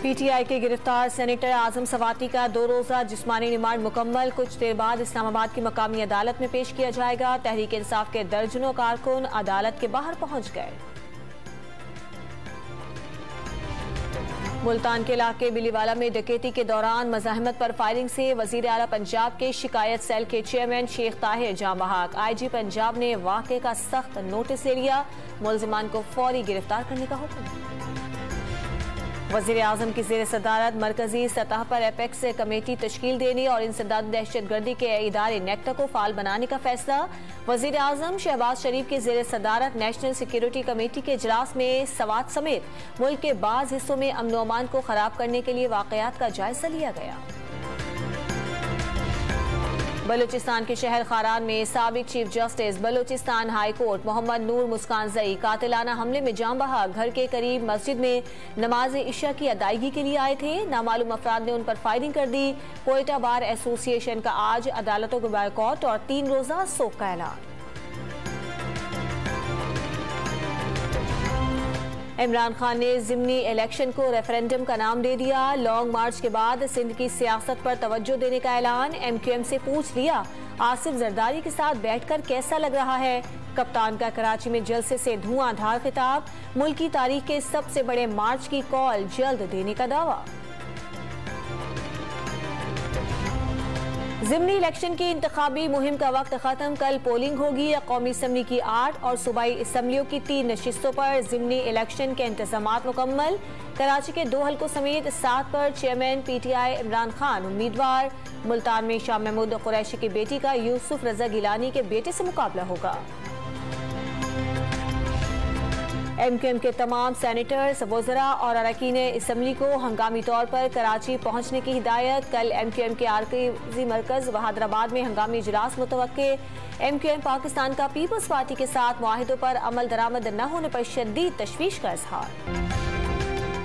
PTI के गिरफ्तार senator आजम सवाती का 2 रोजा जिस्मानी रिमांड मुकम्मल। कुछ देर बाद इस्लामाबाद की मकामी अदालत में पेश किया जाएगा। तहरीक इंसाफ के दर्जनों कारकुन अदालत के बाहर पहुंच गए। मुल्तान के इलाके बिलीवाला में डकैती के दौरान मज़ाहमत पर फायरिंग से वजीर आला पंजाब के शिकायत सेल के चेयरमैन शेख ताहिर जाँ बहक। IG पंजाब ने वाक़े का सख्त नोटिस ले लिया। मुलजिमान को फौरी गिरफ्तार करने का हुक्म। वज़ीर आज़म की ज़ेर सदारत मरकजी सतह पर एपेक्स कमेटी तश्कील देने और इंसदाद दहशतगर्दी के इदारे नेक्टा को फाल बनाने का फैसला। वज़ीर आज़म शहबाज शरीफ की ज़ेर सदारत नेशनल सिक्योरिटी कमेटी के इजलास में सवात समेत मुल्क के बाज़ हिस्सों में अमन व अमान को ख़राब करने के लिए वाक़यात का जायजा लिया गया। बलूचिस्तान के शहर खारान में साबिक chief justice Balochistan high court Mohammad Noor Muskanzai कातिलाना हमले में जाँ बहक। घर के करीब मस्जिद में नमाज इशा की अदायगी के लिए आए थे। नामालूम अफराद ने उन पर फायरिंग कर दी। कोयटा बार एसोसिएशन का आज अदालतों को बायकॉट और 3 रोजा सोग का ऐलान। इमरान खान ने ज़िमनी इलेक्शन को रेफरेंडम का नाम दे दिया। लॉन्ग मार्च के बाद सिंध की सियासत पर तवज्जो देने का ऐलान। MQM से पूछ लिया आसिफ जरदारी के साथ बैठकर कैसा लग रहा है। कप्तान का कराची में जलसे से धुआंधार खिताब। मुल्क की तारीख के सबसे बड़े मार्च की कॉल जल्द देने का दावा। ज़िमनी इलेक्शन की इंतखाबी मुहिम का वक्त खत्म। कल पोलिंग होगी। कौमी असम्बली की 8 और सूबाई असम्बलियों की 3 नशिस्तों पर ज़िमनी इलेक्शन के इंतजामात मुकम्मल। कराची के 2 हलकों समेत 7 पर चेयरमैन PTI इमरान खान उम्मीदवार। मुल्तान में शाह महमूद कुरैशी की बेटी का यूसुफ रजा गिलानी के बेटे से मुकाबला होगा। MQM के तमाम सेनेटर्स वज़रा और अरकान असम्बली को हंगामी तौर पर कराची पहुंचने की हिदायत। कल MQM के आरकज़ी मरकज़ हैदराबाद में हंगामी इजलास मुतवक्के। MQM पाकिस्तान का पीपल्स पार्टी के साथ मुआहिदों पर अमल दरामद न होने पर शदीद तशवीश का इजहार।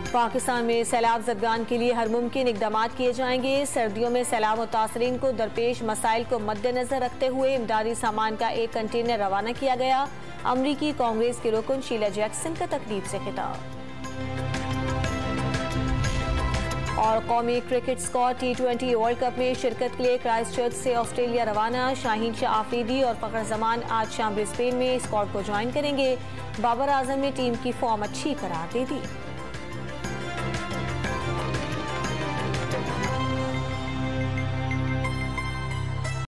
पाकिस्तान में सैलाब ज़दगान के लिए हर मुमकिन इक़दाम किए जाएंगे। सर्दियों में सैलाब मुतासरीन को दरपेश मसाइल को मद्देनजर रखते हुए इमदादी सामान का एक कंटेनर रवाना किया गया। अमरीकी कांग्रेस के रुकन शीला जैक्सन का तकरीब से खिताब। और कौमी cricket squad T20 world cup में शिरकत के लिए क्राइस्टचर्च से ऑस्ट्रेलिया रवाना। शाहीन शाह आफरीदी और फ़खर जमान आज शाम ब्रिस्बेन में स्क्वाड को ज्वाइन करेंगे। बाबर आजम ने टीम की फॉर्म अच्छी करार दे दी।